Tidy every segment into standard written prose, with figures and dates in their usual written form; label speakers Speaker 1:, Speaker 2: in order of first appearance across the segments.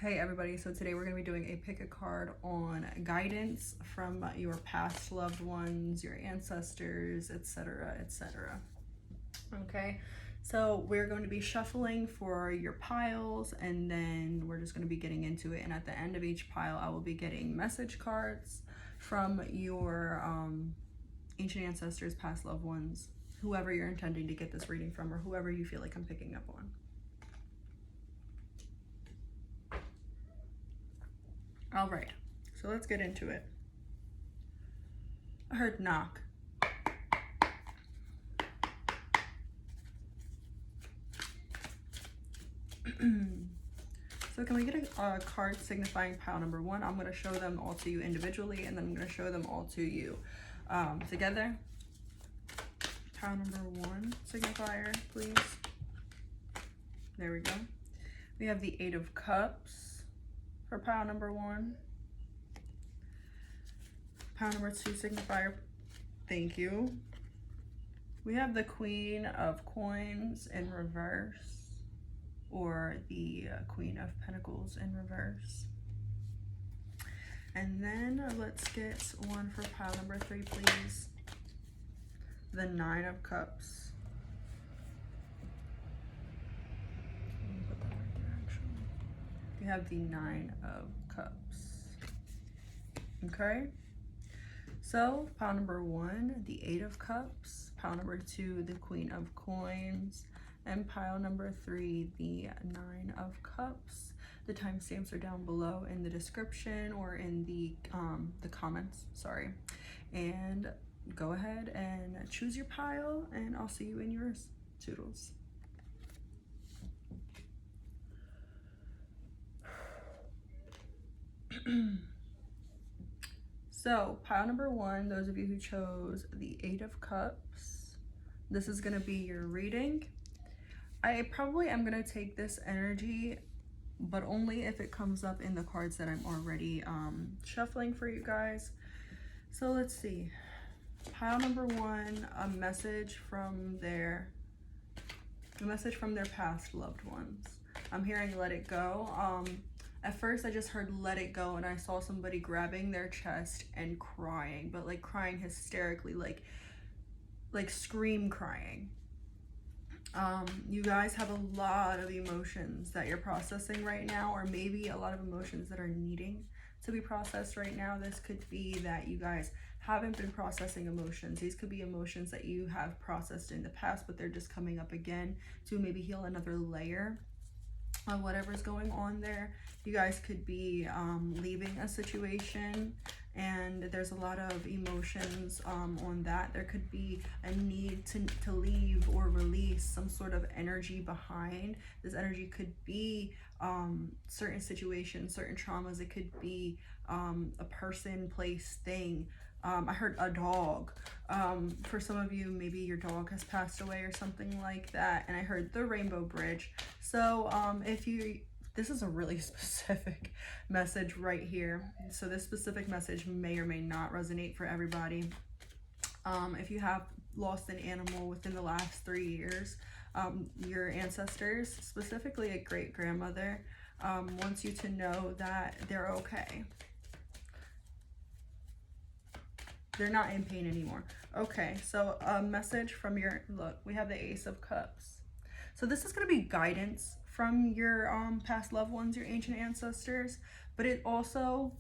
Speaker 1: Hey everybody, so today we're going to be doing a pick a card on guidance from your past loved ones, your ancestors, etc, etc. Okay, so we're going to be shuffling for your piles and then we're just going to be getting into it, and at the end of each pile I will be getting message cards from your ancient ancestors, past loved ones, whoever you're intending to get this reading from, or whoever you feel like I'm picking up on. All right, so let's get into it. I heard knock. So can we get a card signifying pile number one? I'm going to show them all to you individually, and then I'm going to show them all to you together. Pile number one signifier, please. There we go. We have the 8 of Cups for pile number one. Pile number 2 signifier, thank you. We have the Queen of Coins in reverse, or the Queen of Pentacles in reverse. And then let's get one for pile number 3, please. The 9 of Cups. We have the 9 of Cups. Okay, so pile number 1, the 8 of Cups. Pile number 2, the Queen of Coins. And pile number 3, the 9 of Cups. The timestamps are down below in the description or in the comments, sorry. And go ahead and choose your pile, and I'll see you in yours. Toodles. So pile number 1, those of you who chose the 8 of Cups, this is going to be your reading. I probably am going to take this energy, but only if it comes up in the cards that I'm already shuffling for you guys. So let's see. Pile number 1, a message from their past loved ones. I'm hearing let it go. At first I just heard let it go, and I saw somebody grabbing their chest and crying, but like crying hysterically, like scream crying. You guys have a lot of emotions that you're processing right now, or maybe a lot of emotions that are needing to be processed right now. This could be that you guys haven't been processing emotions. These could be emotions that you have processed in the past, but they're just coming up again to maybe heal another layer of whatever's going on there. You guys could be leaving a situation, and there's a lot of emotions on that. There could be a need to leave or release some sort of energy behind. This energy could be certain situations, certain traumas. It could be a person, place, thing. I heard a dog. For some of you, maybe your dog has passed away or something like that. And I heard the Rainbow Bridge. So this is a really specific message right here. So this specific message may or may not resonate for everybody. If you have lost an animal within the last 3 years, your ancestors, specifically a great-grandmother, wants you to know that they're okay. They're not in pain anymore. Okay, so a message from your, look, we have the Ace of Cups. So this is going to be guidance from your past loved ones, your ancient ancestors, but it also,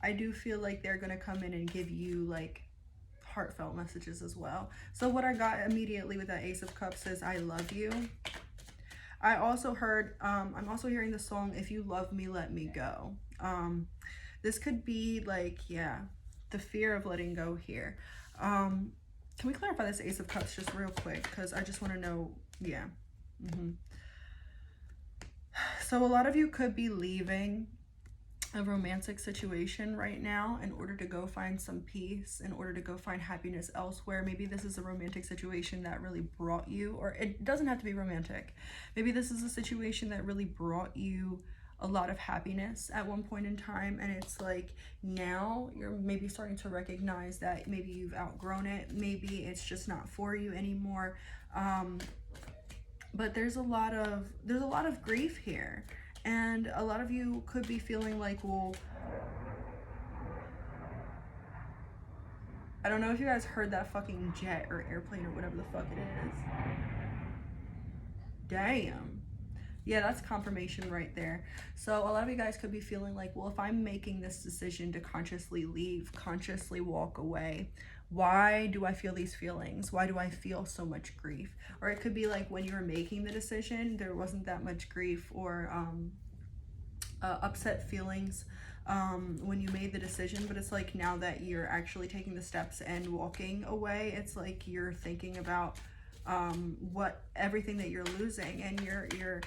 Speaker 1: I do feel like they're going to come in and give you like heartfelt messages as well. So what I got immediately with that Ace of Cups is I love you. I also heard, I'm also hearing the song, If You Love Me, Let Me Go. This could be like, yeah, the fear of letting go here. Can we clarify this Ace of Cups just real quick? Because I just want to know, yeah. So a lot of you could be leaving a romantic situation right now in order to go find some peace, in order to go find happiness elsewhere. Maybe this is a romantic situation that really brought you, or it doesn't have to be romantic. Maybe this is a situation that really brought you a lot of happiness at one point in time, and it's like now you're maybe starting to recognize that maybe you've outgrown it, maybe it's just not for you anymore. But there's a lot of grief here, And a lot of you could be feeling like, well, I don't know if you guys heard that fucking jet or airplane or whatever the fuck it is. Damn. Yeah, that's confirmation right there. So a lot of you guys could be feeling like, well, if I'm making this decision to consciously leave, consciously walk away, why do I feel these feelings? Why do I feel so much grief? Or it could be like when you were making the decision, there wasn't that much grief or upset feelings when you made the decision, but it's like now that you're actually taking the steps and walking away, it's like you're thinking about what everything that you're losing, and your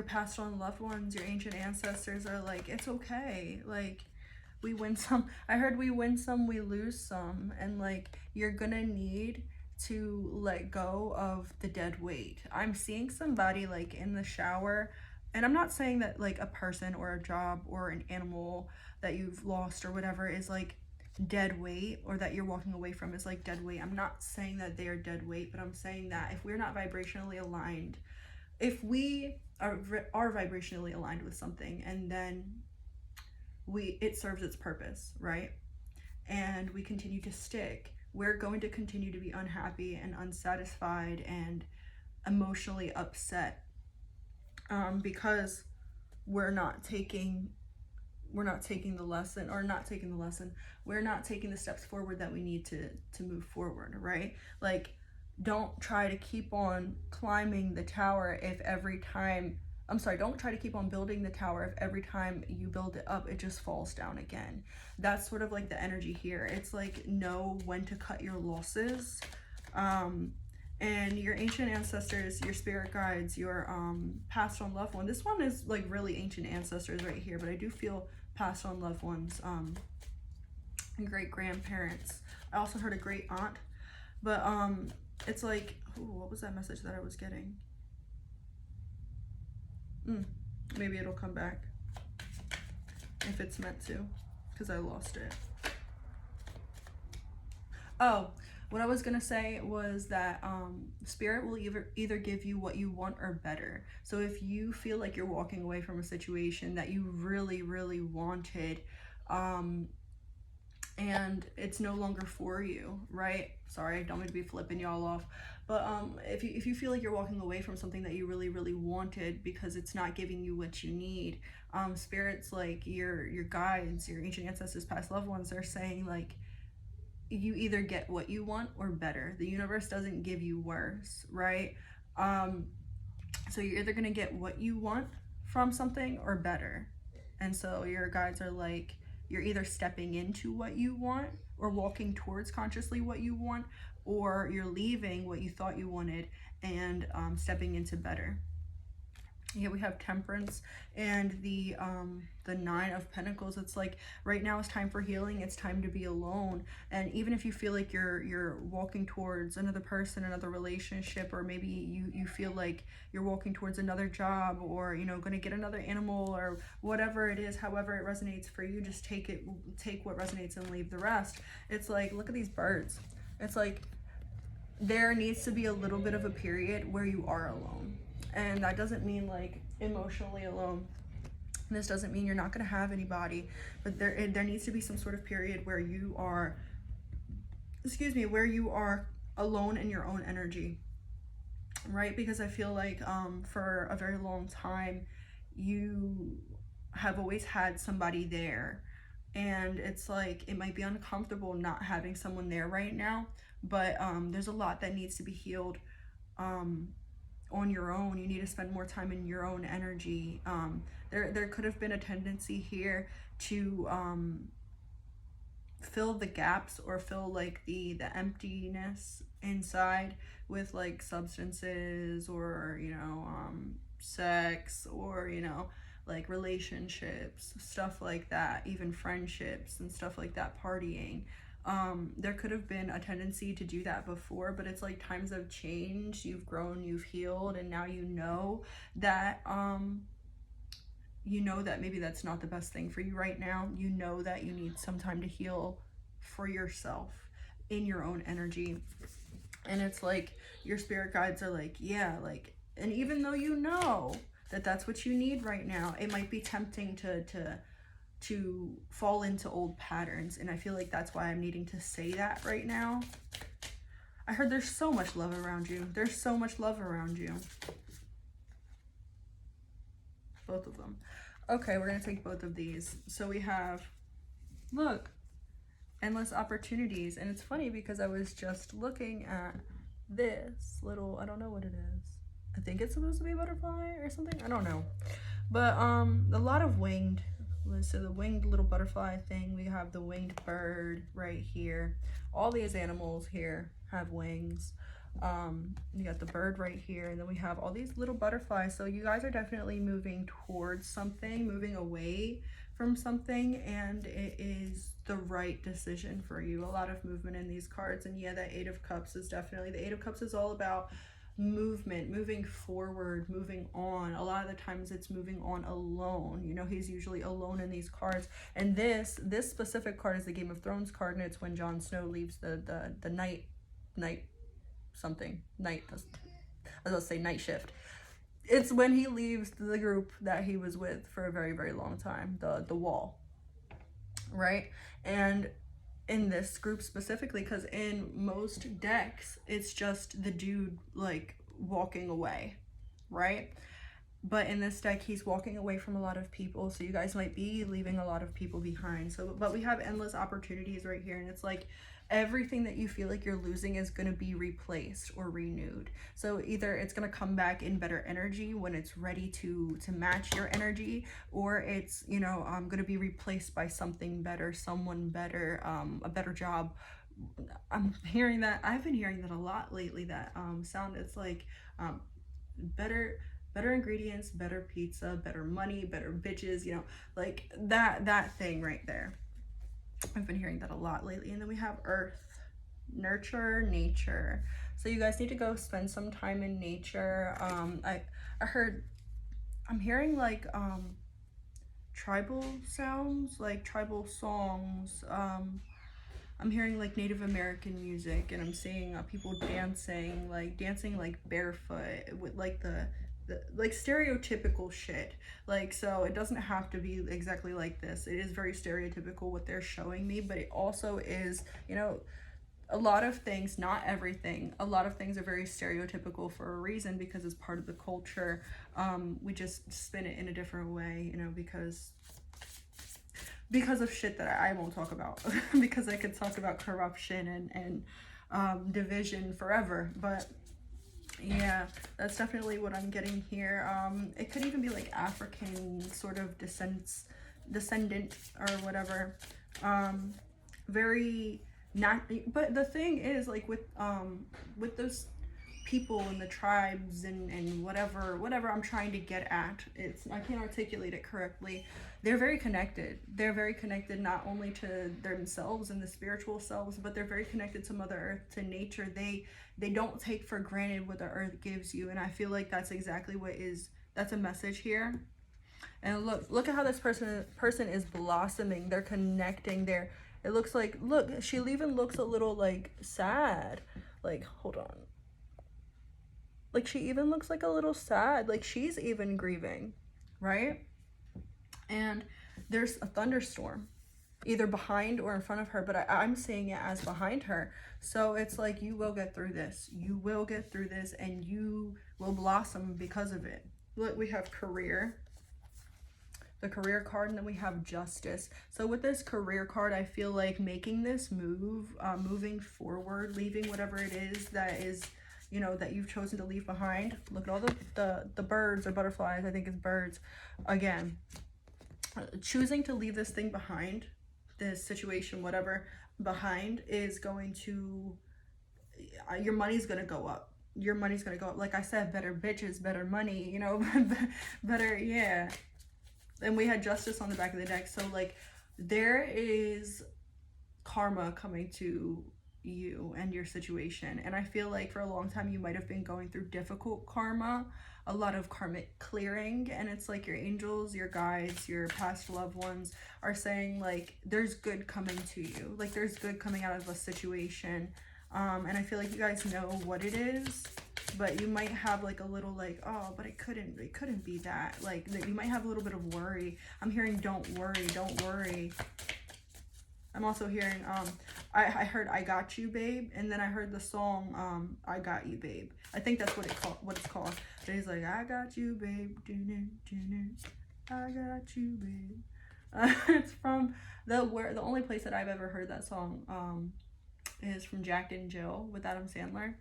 Speaker 1: past on loved ones, your ancient ancestors are like, it's okay, like we win some. I heard we win some, we lose some, and like you're gonna need to let go of the dead weight. I'm seeing somebody like in the shower, and I'm not saying that like a person or a job or an animal that you've lost or whatever is like dead weight, or that you're walking away from is like dead weight. I'm not saying that they are dead weight, but I'm saying that if we're not vibrationally aligned, if we are vibrationally aligned with something, and then it serves its purpose, right? And we continue to stick, we're going to continue to be unhappy and unsatisfied and emotionally upset because we're not taking the lesson, or not taking the lesson, we're not taking the steps forward that we need to move forward, right? Like, don't try to keep on climbing the tower if every time, don't try to keep on building the tower if every time you build it up, it just falls down again. That's sort of like the energy here. It's like, know when to cut your losses. And your ancient ancestors, your spirit guides, your passed on loved one. This one is like really ancient ancestors right here, but I do feel passed on loved ones, and great grandparents. I also heard a great aunt, but it's like, ooh, what was that message that I was getting? Maybe it'll come back if it's meant to, because I lost it. Oh, what I was gonna say was that spirit will either give you what you want or better. So if you feel like you're walking away from a situation that you really, really wanted, and it's no longer for you, right? Sorry, I don't mean to be flipping y'all off, but if you feel like you're walking away from something that you really, really wanted because it's not giving you what you need, spirits, like your guides, your ancient ancestors, past loved ones, are saying like, you either get what you want or better. The universe doesn't give you worse, right? So you're either gonna get what you want from something or better. And so your guides are like, you're either stepping into what you want or walking towards consciously what you want, or you're leaving what you thought you wanted and stepping into better. Yeah, we have Temperance and the 9 of Pentacles. It's like, right now is time for healing. It's time to be alone. And even if you feel like you're walking towards another person, another relationship, or maybe you feel like you're walking towards another job, or going to get another animal, or whatever it is, however it resonates for you, just take what resonates and leave the rest. It's like, look at these birds. It's like, there needs to be a little bit of a period where you are alone. And that doesn't mean like emotionally alone. This doesn't mean you're not going to have anybody, but there needs to be some sort of period where you are, where you are alone in your own energy, right? Because I feel like for a very long time, you have always had somebody there, and it's like, it might be uncomfortable not having someone there right now, but there's a lot that needs to be healed on your own. You need to spend more time in your own energy. There could have been a tendency here to fill the gaps, or fill like the emptiness inside with like substances, or sex, or like relationships, stuff like that, even friendships and stuff like that, partying. There could have been a tendency to do that before, but it's like times have changed, you've grown, you've healed, and now that maybe that's not the best thing for you right now. You know that you need some time to heal for yourself in your own energy. And it's like, your spirit guides are like, yeah, like, and even though that that's what you need right now. It might be tempting to fall into old patterns, and I feel like that's why I'm needing to say that right now. I heard there's so much love around you. There's so much love around you. Both of them. Okay, we're gonna take both of these. So we have, look, endless opportunities. And it's funny because I was just looking at this little, I don't know what it is. I think it's supposed to be a butterfly or something. I don't know. But a lot of winged, so the winged little butterfly thing. We have the winged bird right here. All these animals here have wings. You got the bird right here, and then we have all these little butterflies. So you guys are definitely moving towards something, moving away from something, and it is the right decision for you. A lot of movement in these cards. And yeah, that 8 of Cups is definitely, the 8 of Cups is all about movement, moving forward, moving on. A lot of the times it's moving on alone. You know, he's usually alone in these cards. And this specific card is the Game of Thrones card, and it's when Jon Snow leaves the night shift. It's when he leaves the group that he was with for a very, very long time, the wall, right? And in this group specifically, because in most decks it's just the dude like walking away, right? But in this deck he's walking away from a lot of people, so you guys might be leaving a lot of people behind. So but we have endless opportunities right here, and it's like everything that you feel like you're losing is going to be replaced or renewed. So either it's going to come back in better energy when it's ready to match your energy, or it's, you know, going to be replaced by something better, someone better, a better job. I'm hearing that. I've been hearing that a lot lately, that sound. It's like better ingredients, better pizza, better money, better bitches, you know, like that thing right there. I've been hearing that a lot lately. And then we have Earth, nurture, nature. So you guys need to go spend some time in nature. I'm hearing like tribal sounds, like tribal songs. I'm hearing like Native American music, and I'm seeing people dancing like barefoot with like the like stereotypical shit. Like, so it doesn't have to be exactly like this. It is very stereotypical what they're showing me, but it also is, you know, a lot of things, not everything, a lot of things are very stereotypical for a reason, because it's part of the culture. We just spin it in a different way, you know, because of shit that I won't talk about because I could talk about corruption and division forever. But yeah, that's definitely what I'm getting here. It could even be like African sort of descendant or whatever. Very not, but the thing is, like with those people and the tribes and whatever I'm trying to get at, I can't articulate it correctly. They're very connected. They're very connected not only to themselves and the spiritual selves, but they're very connected to Mother Earth, to nature. They don't take for granted what the earth gives you, and I feel like that's exactly that's a message here. And look at how this person is blossoming. They're connecting. It looks like, look, she even looks a little like sad. Like, hold on. Like, she even looks like a little sad. Like, she's even grieving, right? And there's a thunderstorm either behind or in front of her, but I'm seeing it as behind her. So it's like, you will get through this. You will get through this, and you will blossom because of it. Look, we have career, the career card, and then we have justice. So with this career card, I feel like making this move, moving forward, leaving whatever it is that is, you know, that you've chosen to leave behind. Look at all the birds or butterflies. I think it's birds. Again, choosing to leave this thing behind, this situation, whatever, behind, is going to, your money's going to go up. Your money's going to go up. Like I said, better bitches, better money, you know, better, yeah. And we had justice on the back of the deck. So like, there is karma coming to you and your situation. And I feel like for a long time you might have been going through difficult karma, a lot of karmic clearing, and it's like your angels, your guides, your past loved ones are saying like there's good coming to you, like there's good coming out of a situation. And I feel like you guys know what it is. but you might have like a little like, oh, but it couldn't be that. Like you might have a little bit of worry. I'm hearing don't worry. I'm also hearing I heard I got you babe, and then I heard the song I got you babe. I think that's what it's called. But he's like, I got you babe, I got you babe. It's from the only place that I've ever heard that song is from Jack and Jill with Adam Sandler.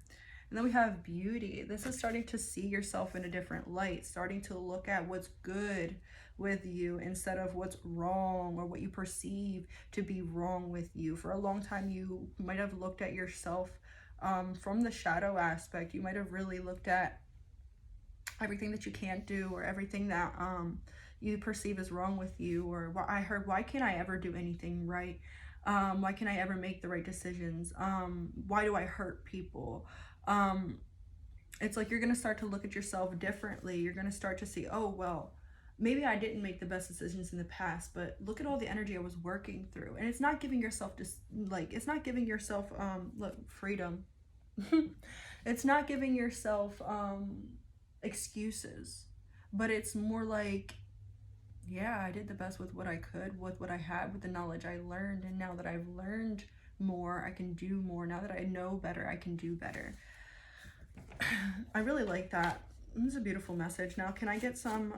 Speaker 1: And then we have beauty. This is starting to see yourself in a different light, starting to look at what's good with you instead of what's wrong or what you perceive to be wrong with you. For a long time, you might have looked at yourself from the shadow aspect. You might have really looked at everything that you can't do, or everything that you perceive as wrong with you. Or I heard, why can't I ever do anything right? Why can't I ever make the right decisions? Why do I hurt people? It's like you're going to start to look at yourself differently. You're going to start to see, oh, well, maybe I didn't make the best decisions in the past, but look at all the energy I was working through. And it's not giving yourself it's not giving yourself, look, freedom. It's not giving yourself, excuses, but it's more like, yeah, I did the best with what I could, with what I had, with the knowledge I learned. And now that I've learned more, I can do more. Now that I know better, I can do better. I really like that. This is a beautiful message. Now, can I get some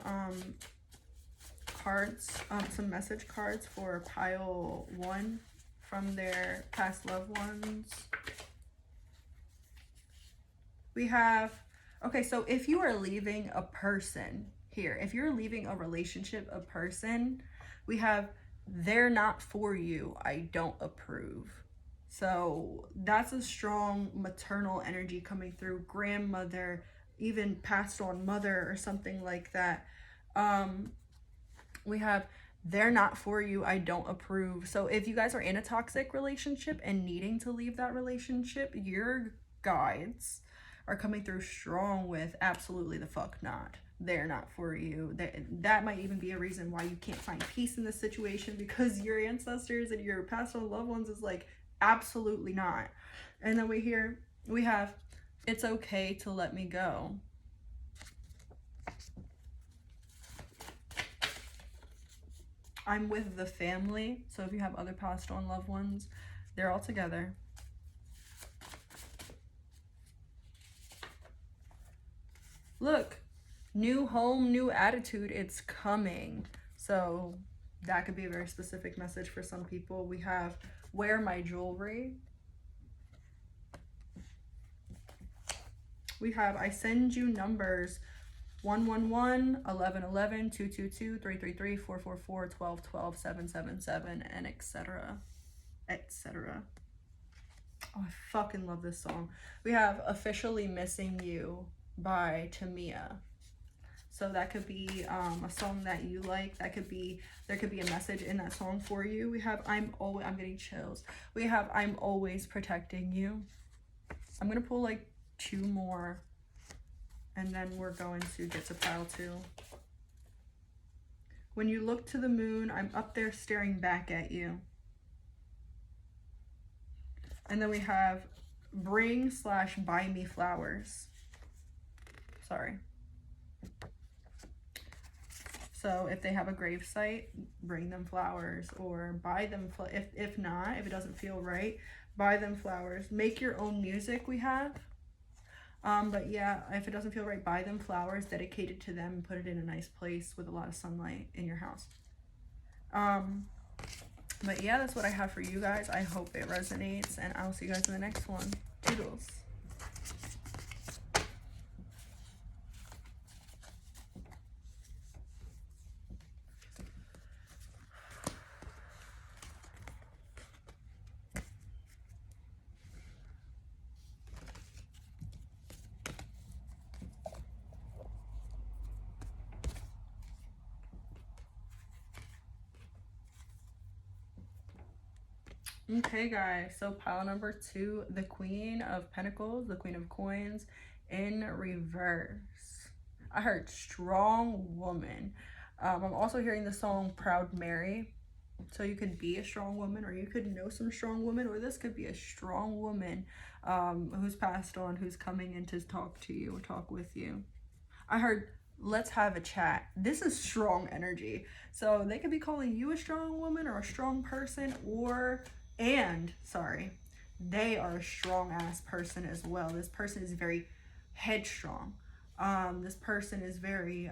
Speaker 1: cards, some message cards for pile 1 from their past loved ones? We have, okay, so if you are leaving a person here, if you're leaving a relationship, a person, we have, they're not for you, I don't approve. So that's a strong maternal energy coming through, grandmother, even passed on mother or something like that. We have, they're not for you, I don't approve. So if you guys are in a toxic relationship and needing to leave that relationship, your guides are coming through strong with absolutely the fuck not. They're not for you. That might even be a reason why you can't find peace in this situation, because your ancestors and your past on loved ones is like, absolutely not. And then we have, it's okay to let me go. I'm with the family. So if you have other passed on loved ones, they're all together. Look, new home, new attitude, it's coming. So that could be a very specific message for some people. We have, wear my jewelry. We have, I send you numbers 111, 1111, 222, 333, 444, 1212, 777, and etc. etc. Oh, I fucking love this song. We have Officially Missing You by Tamia. So that could be a song that you like. That could be, there could be a message in that song for you. We have, I'm getting chills. We have, I'm always protecting you. I'm gonna pull like 2 more, and then we're going to get to pile 2. When you look to the moon, I'm up there staring back at you. And then we have bring/buy me flowers. Sorry. So if they have a grave site, bring them flowers, or buy them, if not, if it doesn't feel right, buy them flowers. Make your own music, we have. But yeah, if it doesn't feel right, buy them flowers dedicated to them and put it in a nice place with a lot of sunlight in your house. But yeah, that's what I have for you guys. I hope it resonates, and I'll see you guys in the next one. Doodles. Okay, guys, so pile number 2, the Queen of Pentacles, the Queen of Coins in reverse. I heard strong woman. I'm also hearing the song Proud Mary. So you could be a strong woman, or you could know some strong woman, or this could be a strong woman who's passed on, who's coming in to talk to you or talk with you. I heard, let's have a chat. This is strong energy. So they could be calling you a strong woman or a strong person, they are a strong ass person as well. This person is very headstrong. This person is very,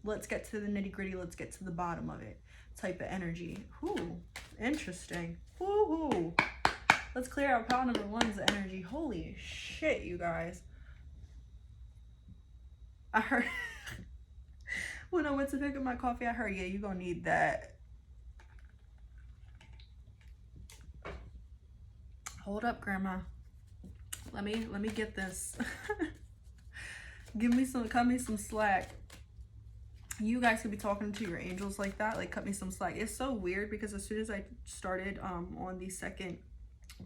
Speaker 1: let's get to the nitty gritty, let's get to the bottom of it type of energy. Ooh, interesting. Woohoo. Let's clear out pile number 1's energy. Holy shit, you guys. I heard when I went to pick up my coffee, I heard, yeah, you're gonna need that. Hold up, Grandma. Let me get this. Cut me some slack. You guys could be talking to your angels like that, like cut me some slack. It's so weird because as soon as I started on the second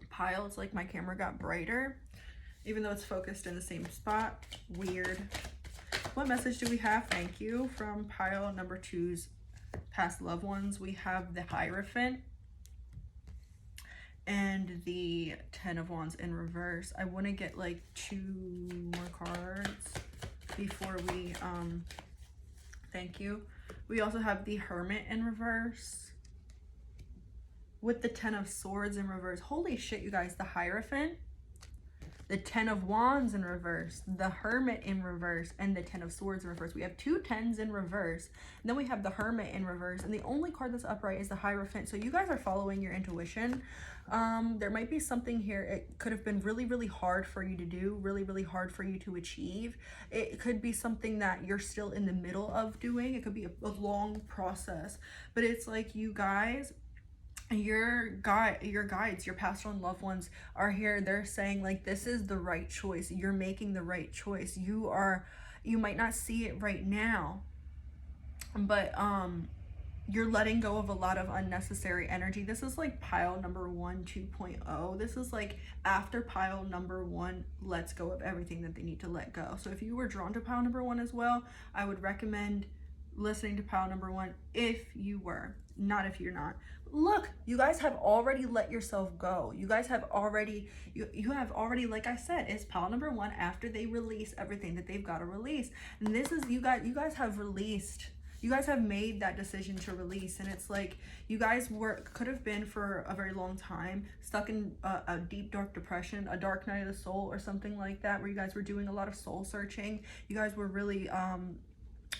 Speaker 1: pile, it's like my camera got brighter, even though it's focused in the same spot. Weird. What message do we have? Thank you. From pile number 2's past loved ones, we have the Hierophant and the 10 of Wands in reverse. I want to get like 2 more cards before we thank you. We also have the Hermit in reverse with the 10 of Swords in reverse. Holy shit, you guys. The Hierophant, the 10 of Wands in reverse, the Hermit in reverse, and the 10 of Swords in reverse. We have 2 10s in reverse, and then we have the Hermit in reverse, and the only card that's upright is the Hierophant. So you guys are following your intuition. There might be something here. It could have been really, really hard for you to do, really, really hard for you to achieve. It could be something that you're still in the middle of doing. It could be a long process, but it's like you guys, your guides, your past on loved ones are here. They're saying like, this is the right choice. You're making the right choice. You might not see it right now, but you're letting go of a lot of unnecessary energy. This is like pile number 1 2.0. This is like after pile number 1 lets go of everything that they need to let go. So if you were drawn to pile number 1 as well, I would recommend listening to pile number 1 if you were, not if you're not. Look, you guys have already let yourself go. You guys have already, you have already, like I said, it's pile number 1 after they release everything that they've got to release. And this is, you guys have released. You guys have made that decision to release, and it's like you guys could have been for a very long time stuck in a deep dark depression, a dark night of the soul or something like that, where you guys were doing a lot of soul searching. You guys were really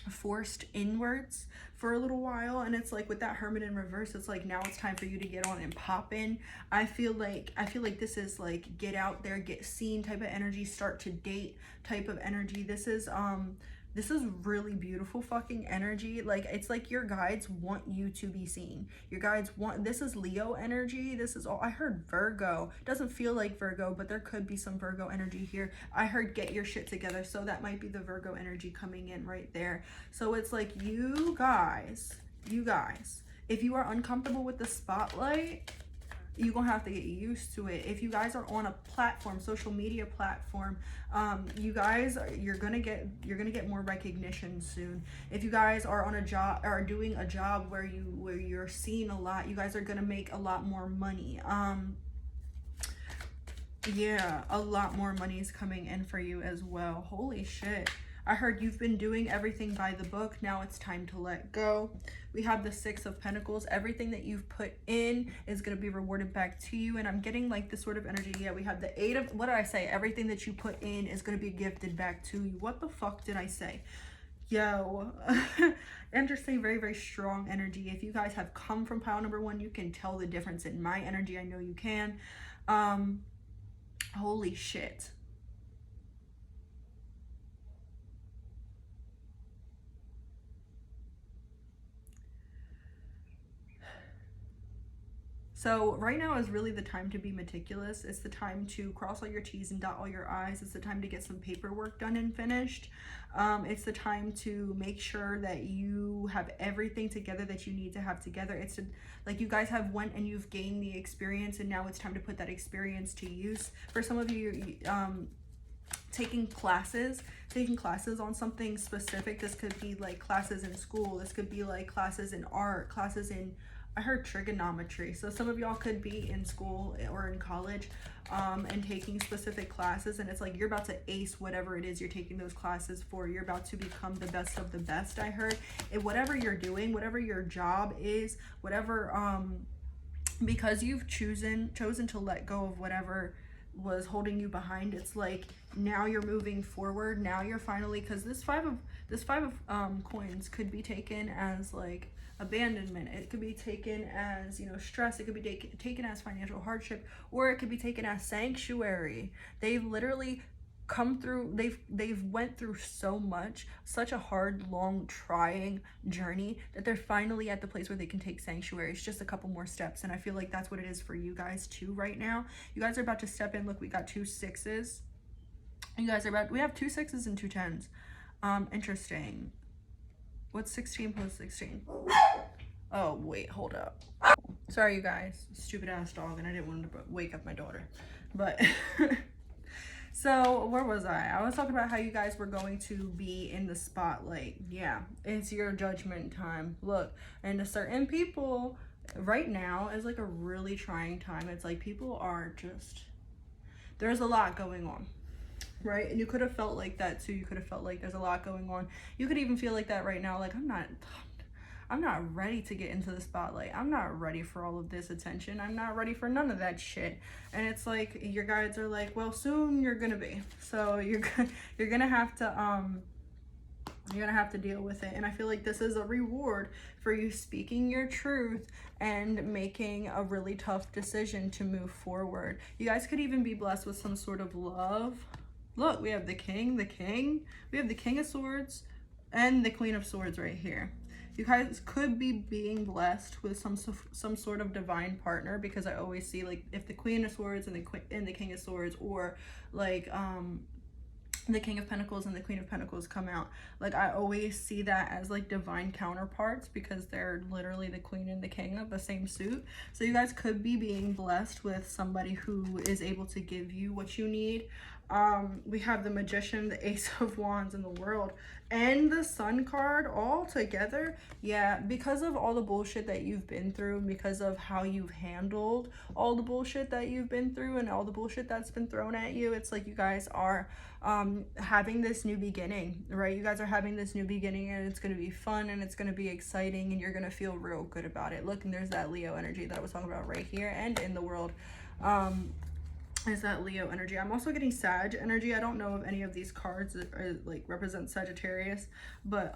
Speaker 1: forced inwards for a little while, and it's like with that Hermit in reverse, it's like now it's time for you to get on and pop in. I feel like this is like get out there, get seen type of energy, start to date type of energy. This is really beautiful fucking energy. Like, it's like your guides want you to be seen. Your guides want, this is Leo energy. This is all, I heard Virgo. Doesn't feel like Virgo, but there could be some Virgo energy here. I heard get your shit together. So that might be the Virgo energy coming in right there. So it's like you guys, if you are uncomfortable with the spotlight, you're gonna have to get used to it. If you guys are on a platform, social media platform, you guys, you're gonna get more recognition soon. If you guys are on a job or doing a job where you're seen a lot, you guys are gonna make a lot more money. Yeah, a lot more money is coming in for you as well. Holy shit. I heard you've been doing everything by the book. Now it's time to let go. We have the 6 of Pentacles. Everything that you've put in is going to be rewarded back to you. And I'm getting like this sort of energy. Yeah, we have the 8 of, what did I say? Everything that you put in is going to be gifted back to you. What the fuck did I say? Yo, interesting, very, very strong energy. If you guys have come from pile number 1, you can tell the difference in my energy. I know you can. Holy shit. So right now is really the time to be meticulous. It's the time to cross all your T's and dot all your I's. It's the time to get some paperwork done and finished. It's the time to make sure that you have everything together that you need to have together. It's like you guys have went and you've gained the experience, and now it's time to put that experience to use. For some of you, taking classes on something specific. This could be like classes in school. This could be like classes in art, classes in I heard trigonometry. So some of y'all could be in school or in college and taking specific classes, and it's like you're about to ace whatever it is you're taking those classes for. You're about to become the best of the best, I heard. And whatever you're doing, whatever your job is, whatever, because you've chosen to let go of whatever was holding you behind, it's like now you're moving forward. Now you're finally, because this five of coins could be taken as like abandonment, it could be taken as, you know, stress, it could be taken as financial hardship, or it could be taken as sanctuary. They've literally come through, they've went through so much, such a hard, long, trying journey, that they're finally at the place where they can take sanctuary. It's just a couple more steps, and I feel like that's what it is for you guys too right now. You guys are about to step in. Look, we got 2 6s. You guys are about, we have 2 6s and 2 10s. Interesting. What's 16 plus 16? Oh, wait, hold up. Sorry, you guys. Stupid ass dog, and I didn't want to wake up my daughter. But so where was I was talking about how you guys were going to be in the spotlight. Yeah, it's your judgment time. Look, and to certain people right now is like a really trying time. It's like people are just, there's a lot going on, right? And you could have felt like that too. You could have felt like there's a lot going on. You could even feel like that right now. Like, I'm not ready to get into the spotlight. I'm not ready for all of this attention. I'm not ready for none of that shit. And it's like your guides are like, well, soon you're gonna be. So you're gonna have to deal with it. And I feel like this is a reward for you speaking your truth and making a really tough decision to move forward. You guys could even be blessed with some sort of love. Look, we have the king. We have the King of Swords and the Queen of Swords right here. You guys could be being blessed with some sort of divine partner, because I always see like if the Queen of Swords and the King of Swords, or like the King of Pentacles and the Queen of Pentacles come out, like I always see that as like divine counterparts, because they're literally the Queen and the King of the same suit. So you guys could be being blessed with somebody who is able to give you what you need. We have the Magician, the Ace of Wands, and the World, and the Sun card all together. Yeah, because of all the bullshit that you've been through, because of how you've handled all the bullshit that you've been through and all the bullshit that's been thrown at you, it's like you guys are having this new beginning, right? You guys are having this new beginning, and it's going to be fun, and it's going to be exciting, and you're going to feel real good about it. Look, and there's that Leo energy that I was talking about right here, and in the World. Is that Leo energy. I'm also getting Sag energy. I don't know if any of these cards are like represent Sagittarius, but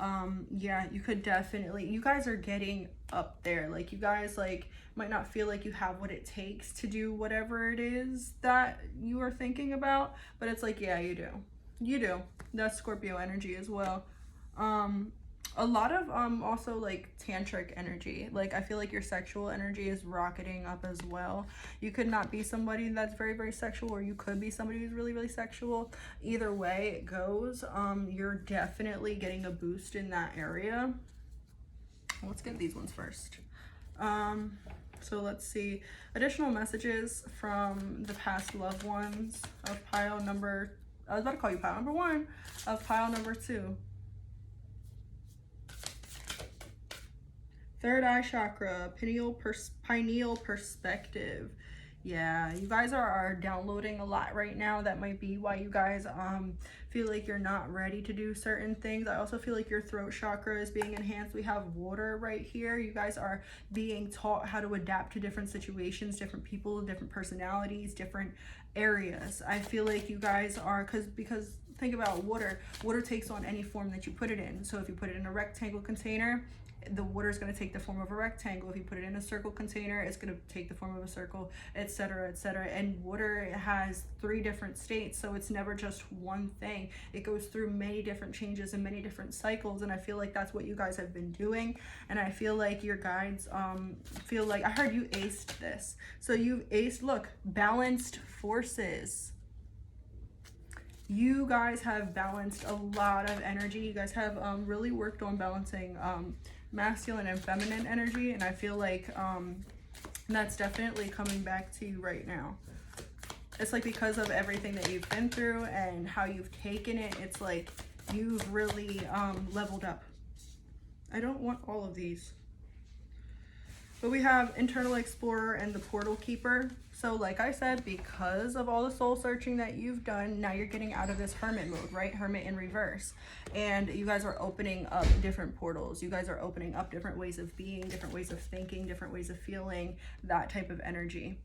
Speaker 1: yeah, you could definitely, you guys are getting up there. Like you guys like might not feel like you have what it takes to do whatever it is that you are thinking about, but it's like, yeah, you do. That's Scorpio energy as well. A lot of also like tantric energy. Like I feel like your sexual energy is rocketing up as well. You could not be somebody that's very, very sexual, or you could be somebody who's really, really sexual. Either way it goes, you're definitely getting a boost in that area. Let's get these ones first. So let's see additional messages from the past loved ones of pile number, I was about to call you pile number 1, of pile number 2. Third eye chakra, pineal perspective. Yeah, you guys are downloading a lot right now. That might be why you guys feel like you're not ready to do certain things. I also feel like your throat chakra is being enhanced. We have water right here. You guys are being taught how to adapt to different situations, different people, different personalities, different areas. I feel like you guys are, because think about water. Water takes on any form that you put it in. So if you put it in a rectangle container, the water is going to take the form of a rectangle. If you put it in a circle container, it's going to take the form of a circle, etc., etc. And water has 3 different states, so it's never just one thing. It goes through many different changes and many different cycles, and I feel like that's what you guys have been doing. And I feel like your guides feel like, I heard you aced this. So you've aced, look, balanced forces. You guys have balanced a lot of energy. You guys have really worked on balancing masculine and feminine energy, and I feel like that's definitely coming back to you right now. It's like because of everything that you've been through and how you've taken it, it's like you've really leveled up. I don't want all of these. But we have Internal Explorer and the Portal Keeper. So like I said, because of all the soul searching that you've done, now you're getting out of this hermit mode, right? Hermit in reverse. And you guys are opening up different portals. You guys are opening up different ways of being, different ways of thinking, different ways of feeling, that type of energy.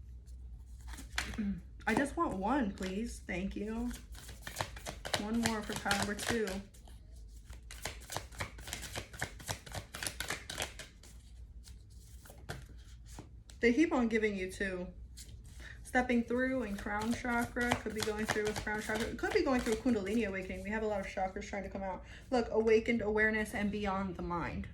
Speaker 1: I just want one, please. Thank you. One more for pile number 2. They keep on giving you 2. Stepping through and crown chakra. Could be going through with crown chakra. Could be going through a kundalini awakening. We have a lot of chakras trying to come out. Look, awakened awareness and beyond the mind.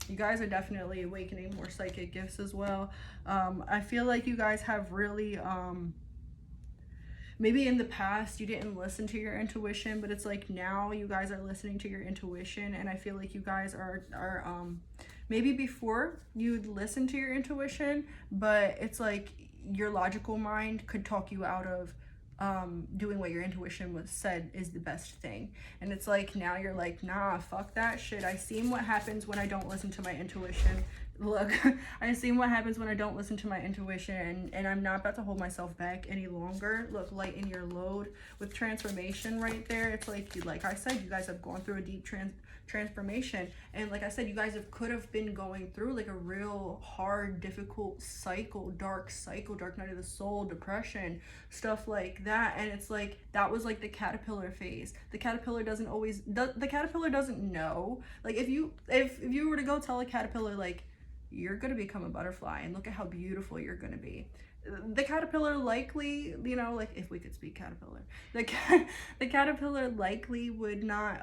Speaker 1: You guys are definitely awakening more psychic gifts as well. I feel like you guys have really... maybe in the past you didn't listen to your intuition, but it's like now you guys are listening to your intuition, and I feel like you guys are maybe before you'd listen to your intuition, but it's like your logical mind could talk you out of doing what your intuition was said is the best thing. And it's like now you're like, nah, fuck that shit. I seen what happens when I don't listen to my intuition. Look, I seen what happens when I don't listen to my intuition, and I'm not about to hold myself back any longer. Look, lighten your load with transformation right there. It's like I said, you guys have gone through a deep transformation, and like I said, you guys could have been going through like a real hard, difficult cycle, dark night of the soul, depression, stuff like that. And it's like that was like the caterpillar phase. The caterpillar doesn't always the caterpillar doesn't know. Like if you were to go tell a caterpillar like you're gonna become a butterfly and look at how beautiful you're gonna be, the caterpillar likely, you know, like if we could speak caterpillar, the caterpillar likely would not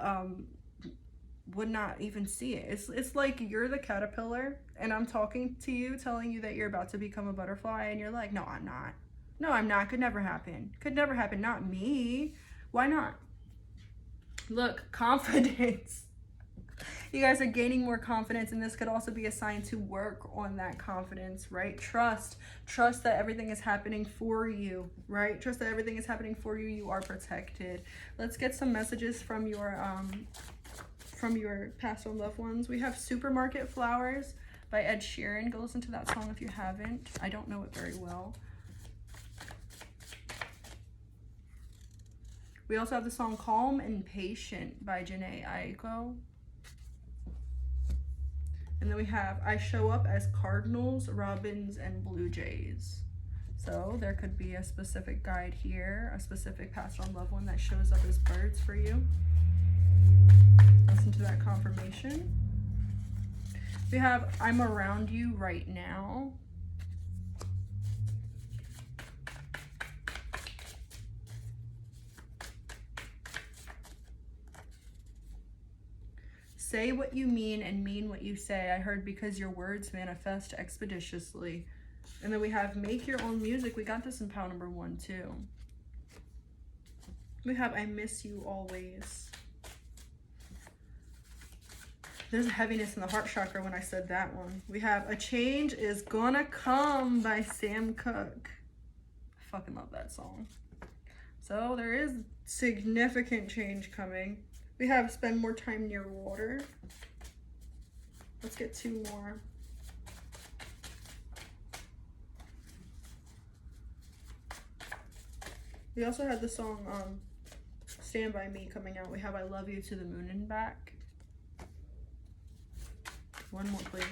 Speaker 1: even see it. It's like you're the caterpillar and I'm talking to you, telling you that you're about to become a butterfly, and you're like, no, I'm not. No, I'm not. Could never happen. Could never happen. Not me. Why not? Look, confidence. You guys are gaining more confidence, and this could also be a sign to work on that confidence, right? Trust that everything is happening for you, right? Trust that everything is happening for you. You are protected. Let's get some messages from your past or loved ones. We have Supermarket Flowers by Ed Sheeran. Go listen to that song if you haven't. I don't know it very well. We also have the song Calm and Patient by 𝔗𝔦𝔪𝔰𝔱𝔞𝔪𝔭. And then we have I Show Up as Cardinals, Robins, and Blue Jays. So there could be a specific guide here, a specific past or loved one that shows up as birds for you. Listen to that confirmation. We have I'm Around You Right Now. Say what you mean and mean what you say. I heard because your words manifest expeditiously. And then we have Make Your Own Music. We got this in pile number 1 too. We have I Miss You Always. There's a heaviness in the heart chakra when I said that one. We have A Change Is Gonna Come by Sam Cooke. I fucking love that song. So there is significant change coming. We have Spend More Time Near Water. Let's get 2 more. We also had the song Stand By Me coming out. We have I Love You to the Moon and Back. One more, please.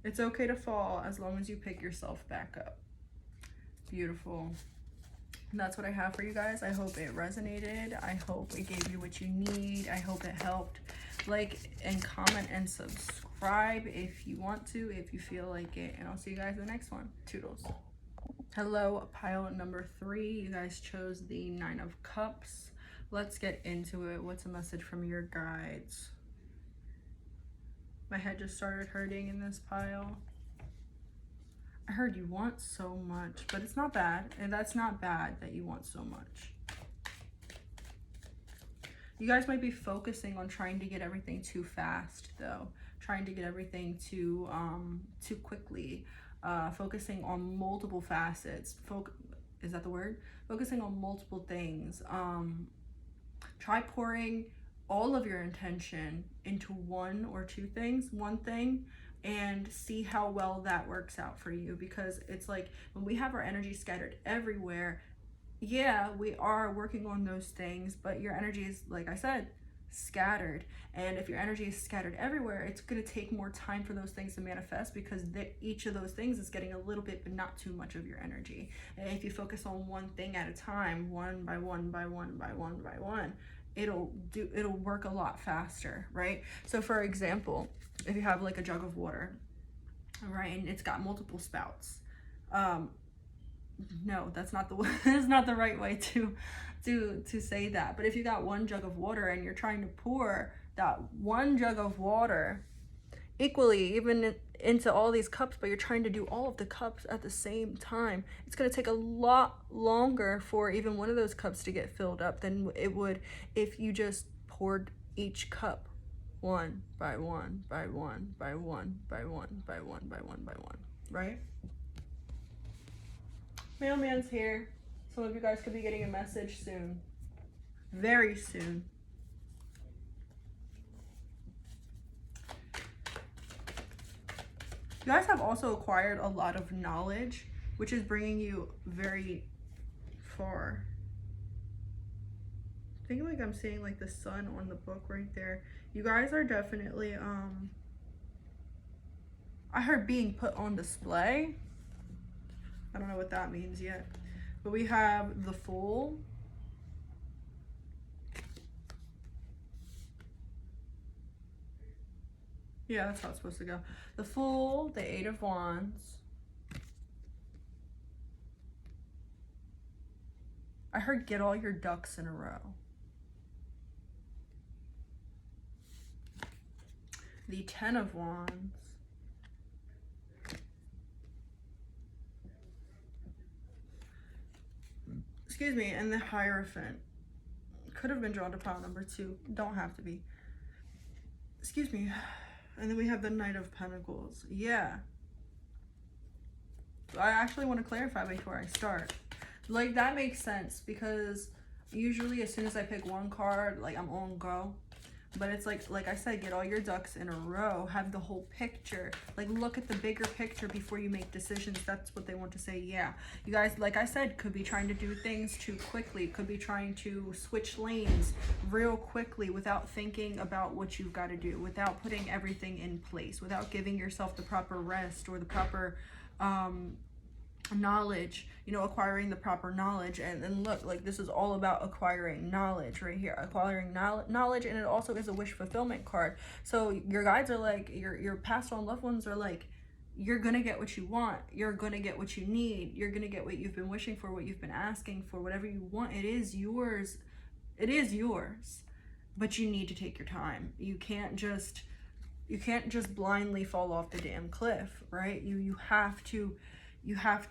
Speaker 1: It's okay to fall as long as you pick yourself back up. Beautiful. And that's what I have for you guys. I hope it resonated. I hope it gave you what you need. I hope it helped. Like and comment and subscribe if you want to, if you feel like it. And I'll see you guys in the next one. Toodles. Hello, pile number 3. You guys chose the 9 of Cups. Let's get into it. What's a message from your guides? My head just started hurting in this pile. I heard you want so much, but it's not bad. And that's not bad that you want so much. You guys might be focusing on trying to get everything too fast though. Trying to get everything too quickly. Focusing on multiple facets. Is that the word? Focusing on multiple things. Try pouring all of your intention into 1 or 2 things. One thing and see how well that works out for you. Because it's like when we have our energy scattered everywhere, yeah, we are working on those things, but your energy is, like I said, scattered. And if your energy is scattered everywhere, it's going to take more time for those things to manifest, because each of those things is getting a little bit but not too much of your energy. And if you focus on one thing at a time, one by one by one by one by one, it'll work a lot faster, right? So for example, if you have like a jug of water, right, and it's got multiple spouts, no, that's not the that's not the right way to say that. But if you got one jug of water and you're trying to pour that one jug of water equally even into all these cups, but you're trying to do all of the cups at the same time, it's going to take a lot longer for even one of those cups to get filled up than it would if you just poured each cup one by one by one by one by one by one by one by one, right? Mailman's here. Some of you guys could be getting a message soon. Very soon. You guys have also acquired a lot of knowledge, which is bringing you very far. I think like I'm seeing like the sun on the book right there. You guys are definitely, I heard being put on display. I don't know what that means yet. But we have the Fool. Yeah, that's how it's supposed to go. The Fool, the Eight of Wands. I heard get all your ducks in a row. The Ten of Wands. Excuse me, and the Hierophant. Could have been drawn to pile number 2. Don't have to be. Excuse me. And then we have the Knight of Pentacles. Yeah. I actually want to clarify before I start. Like, that makes sense, because usually as soon as I pick one card, like, I'm on go. But it's like I said, get all your ducks in a row. Have the whole picture. Like, look at the bigger picture before you make decisions. That's what they want to say. Yeah. You guys, like I said, could be trying to do things too quickly. Could be trying to switch lanes real quickly without thinking about what you've got to do, without putting everything in place, without giving yourself the proper rest or the proper knowledge, you know, acquiring the proper knowledge. And look, like, this is all about acquiring knowledge right here, acquiring knowledge. And it also is a wish fulfillment card. So your guides are like, your passed on loved ones are like, you're gonna get what you want, you're gonna get what you need, you're gonna get what you've been wishing for, what you've been asking for, whatever you want. It is yours. It is yours, but you need to take your time. You can't just blindly fall off the damn cliff, right? You have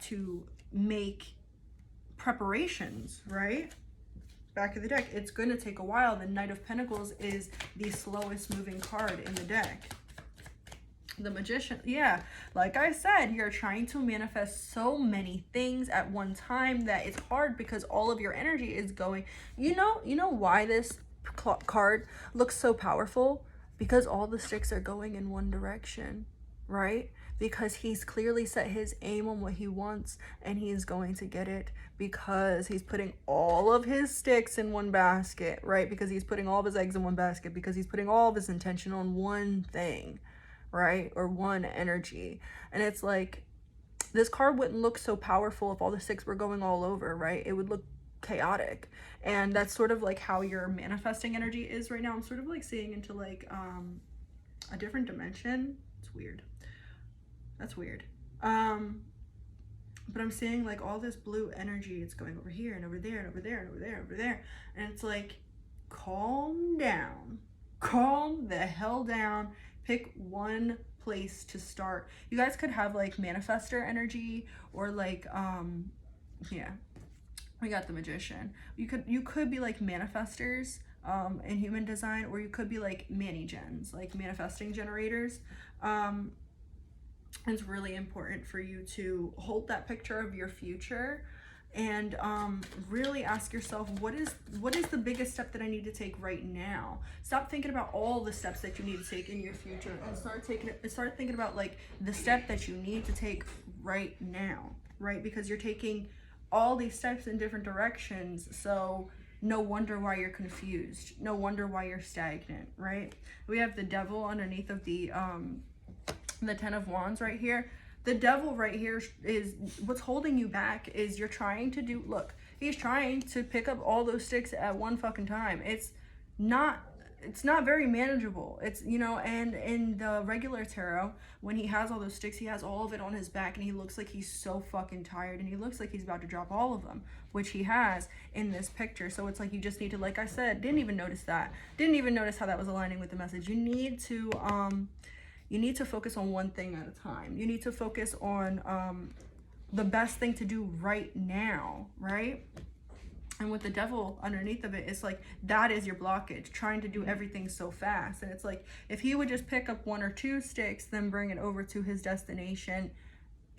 Speaker 1: to make preparations, right? Back of the deck, it's going to take a while. The Knight of Pentacles is the slowest moving card in the deck. The Magician, yeah, like I said, you're trying to manifest so many things at one time that it's hard, because all of your energy is going, you know why this card looks so powerful? Because all the sticks are going in one direction, right? Because he's clearly set his aim on what he wants, and he is going to get it, because he's putting all of his sticks in one basket, right? Because he's putting all of his eggs in one basket, because he's putting all of his intention on one thing, right? Or one energy. And it's like, this card wouldn't look so powerful if all the sticks were going all over, right? It would look chaotic. And that's sort of like how your manifesting energy is right now. I'm sort of like seeing into like a different dimension. It's weird. That's weird. But I'm seeing like all this blue energy. It's going over here and over there and over there and over there and over there. And it's like, calm down. Calm the hell down. Pick one place to start. You guys could have like manifestor energy, or like, yeah, we got the Magician. You could be like manifestors in human design, or you could be like mani-gens, like manifesting generators. It's really important for you to hold that picture of your future and really ask yourself, what is the biggest step that I need to take right now? Stop thinking about all the steps that you need to take in your future, and start thinking about like the step that you need to take right now, right? Because you're taking all these steps in different directions, so no wonder why you're confused. No wonder why you're stagnant, right? We have the devil underneath of the 10 of Wands right here. The devil right here is what's holding you back. Is you're trying to do, look, he's trying to pick up all those sticks at one fucking time. It's not very manageable. It's, you know, and in the regular tarot, when he has all those sticks, he has all of it on his back, and he looks like he's so fucking tired, and he looks like he's about to drop all of them, which he has in this picture. So it's like, you just need to, like I said, didn't even notice how that was aligning with the message. You need to focus on one thing at a time. You need to focus on the best thing to do right now, right? And with the devil underneath of it, it's like, that is your blockage, trying to do everything so fast. And it's like, if he would just pick up 1 or 2 sticks, then bring it over to his destination,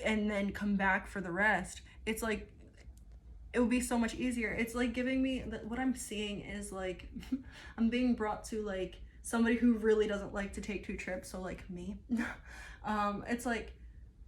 Speaker 1: and then come back for the rest, it's like, it would be so much easier. It's like giving me, what I'm seeing is like, I'm being brought to like somebody who really doesn't like to take 2 trips, so like me. It's like,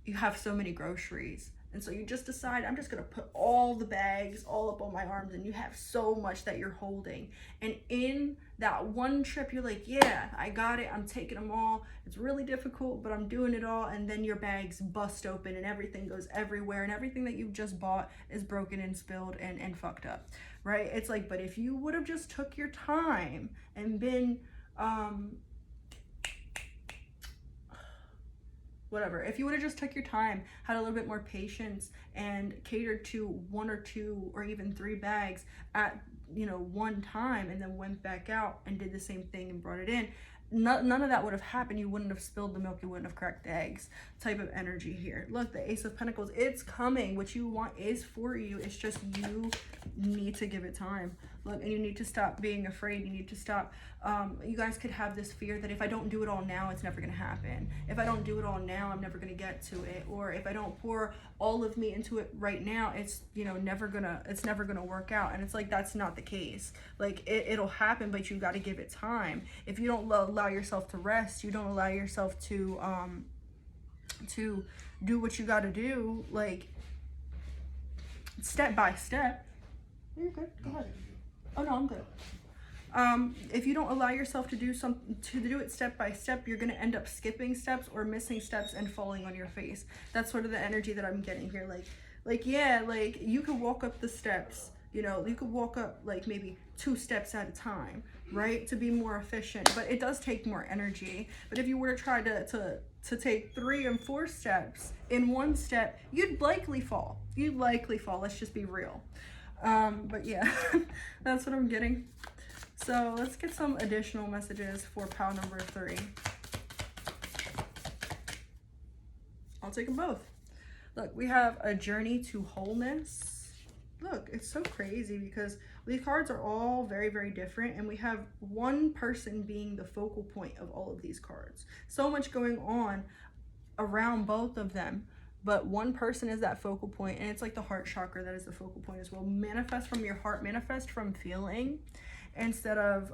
Speaker 1: you have so many groceries, and so you just decide, I'm just gonna put all the bags all up on my arms, and you have so much that you're holding. And in that one trip, you're like, yeah, I got it, I'm taking them all. It's really difficult, but I'm doing it all. And then your bags bust open, and everything goes everywhere, and everything that you've just bought is broken and spilled and fucked up, right? It's like, but if you would have just took your time and been, whatever, if you would have just took your time, had a little bit more patience, and catered to 1 or 2 or even 3 bags at, you know, one time, and then went back out and did the same thing and brought it in, none of that would have happened. You wouldn't have spilled the milk, you wouldn't have cracked the eggs type of energy here. Look, the Ace of Pentacles, it's coming. What you want is for you. It's just, you need to give it time. Look, and you need to stop being afraid. You need to stop, you guys could have this fear that if I don't do it all now, it's never gonna happen. If I don't do it all now, I'm never gonna get to it. Or if I don't pour all of me into it right now, it's, you know, never gonna work out. And it's like, that's not the case. Like, it'll happen, but you got to give it time. If you don't allow yourself to rest, you don't allow yourself to do what you got to do, like step by step. You're good. Go ahead. Oh no, I'm good. If you don't allow yourself to do it step by step, you're gonna end up skipping steps or missing steps and falling on your face. That's sort of the energy that I'm getting here. Like yeah, like you could walk up the steps. You know, you could walk up like maybe 2 steps at a time, right? To be more efficient, but it does take more energy. But if you were to try to take 3 and 4 steps in one step, you'd likely fall. Let's just be real. But yeah, that's what I'm getting. So let's get some additional messages for pile number 3. I'll take them both. Look, we have a journey to wholeness. Look, it's so crazy because these cards are all very, very different, and we have one person being the focal point of all of these cards. So much going on around both of them, but one person is that focal point, and it's like the heart chakra that is the focal point as well. Manifest from your heart, manifest from feeling instead of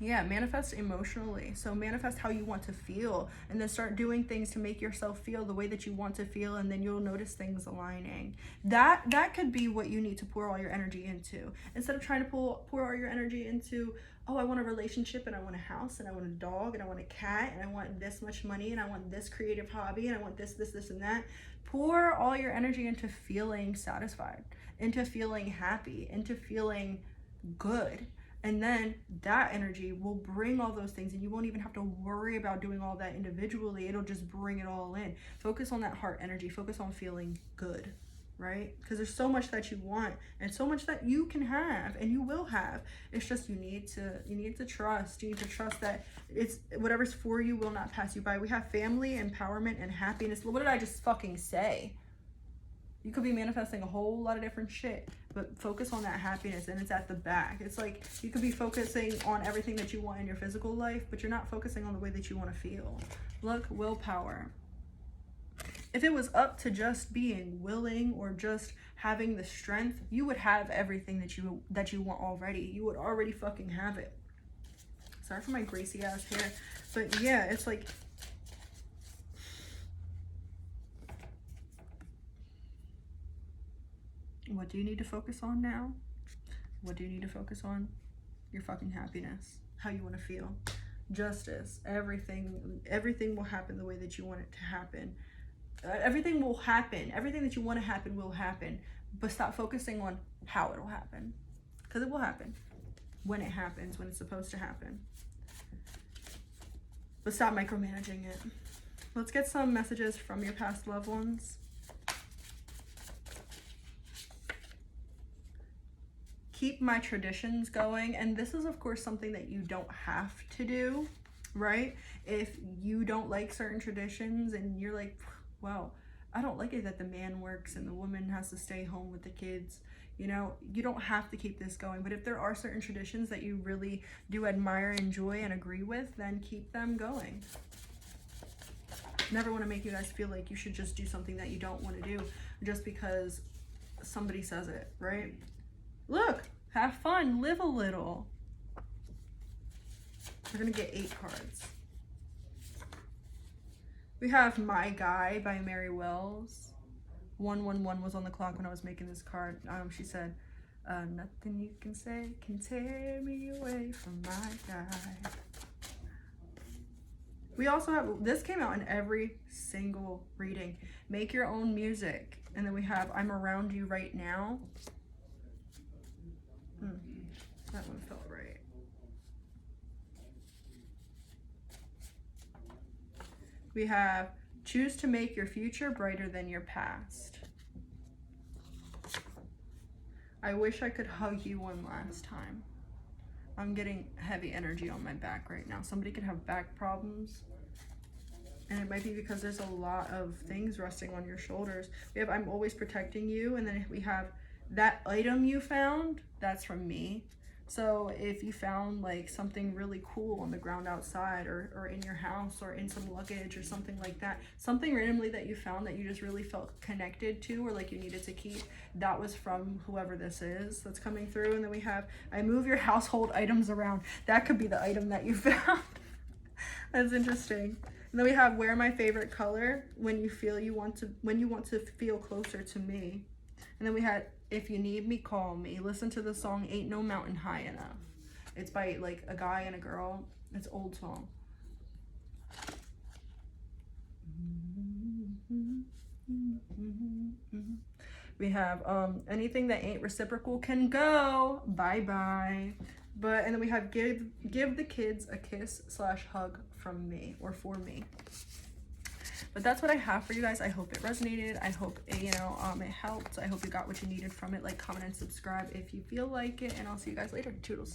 Speaker 1: yeah, manifest emotionally. So manifest how you want to feel, and then start doing things to make yourself feel the way that you want to feel, and then you'll notice things aligning. That could be what you need to pour all your energy into, instead of trying to pour all your energy into, oh, I want a relationship, and I want a house, and I want a dog, and I want a cat, and I want this much money, and I want this creative hobby, and I want this, and that. Pour all your energy into feeling satisfied, into feeling happy, into feeling good. And then that energy will bring all those things, and you won't even have to worry about doing all that individually. It'll just bring it all in. Focus on that heart energy. Focus on feeling good, right? Because there's so much that you want, and so much that you can have, and you will have. It's just you need to trust. You need to trust that it's whatever's for you will not pass you by. We have family, empowerment, and happiness. What did I just fucking say? You could be manifesting a whole lot of different shit, but focus on that happiness, and it's at the back. It's like you could be focusing on everything that you want in your physical life, but you're not focusing on the way that you want to feel. Look, willpower. If it was up to just being willing or just having the strength, you would have everything that you want already. You would already fucking have it. Sorry for my greasy ass hair, but yeah, it's like, what do you need to focus on now? What do you need to focus on? Your fucking happiness, how you want to feel, justice, everything will happen the way that you want it to happen. Everything will happen. Everything that you want to happen will happen. But stop focusing on how it'll happen, because it will happen when it happens, when it's supposed to happen. But stop micromanaging it. Let's get some messages from your past loved ones. Keep my traditions going. And this is, of course, something that you don't have to do, right? If you don't like certain traditions and you're like, well, I don't like it that the man works and the woman has to stay home with the kids, you know, you don't have to keep this going. But if there are certain traditions that you really do admire, enjoy, and agree with, then keep them going. Never want to make you guys feel like you should just do something that you don't want to do just because somebody says it, right? Look, have fun, live a little. We're gonna get 8 cards. We have My Guy by Mary Wells. 111 was on the clock when I was making this card. She said, nothing you can say can tear me away from my guy. We also have, this came out in every single reading. Make your own music. And then we have I'm Around You Right Now. That one felt right. We have choose to make your future brighter than your past. I wish I could hug you one last time. I'm getting heavy energy on my back right now. Somebody could have back problems. And it might be because there's a lot of things resting on your shoulders. We have I'm always protecting you. And then we have that item you found, that's from me. So if you found like something really cool on the ground outside or in your house or in some luggage or something like that, something randomly that you found that you just really felt connected to or like you needed to keep, that was from whoever this is that's coming through. And then we have I move your household items around. That could be the item that you found. That's interesting. And then we have wear my favorite color when you want to feel closer to me. And then we had if you need me, call me. Listen to the song Ain't No Mountain High Enough. It's by like a guy and a girl. It's an old song. We have anything that ain't reciprocal can go. Bye bye. And then we have give the kids a kiss / hug from me or for me. But that's what I have for you guys. I hope it resonated. I hope it helped. I hope you got what you needed from it. Like, comment, and subscribe if you feel like it. And I'll see you guys later. Toodles.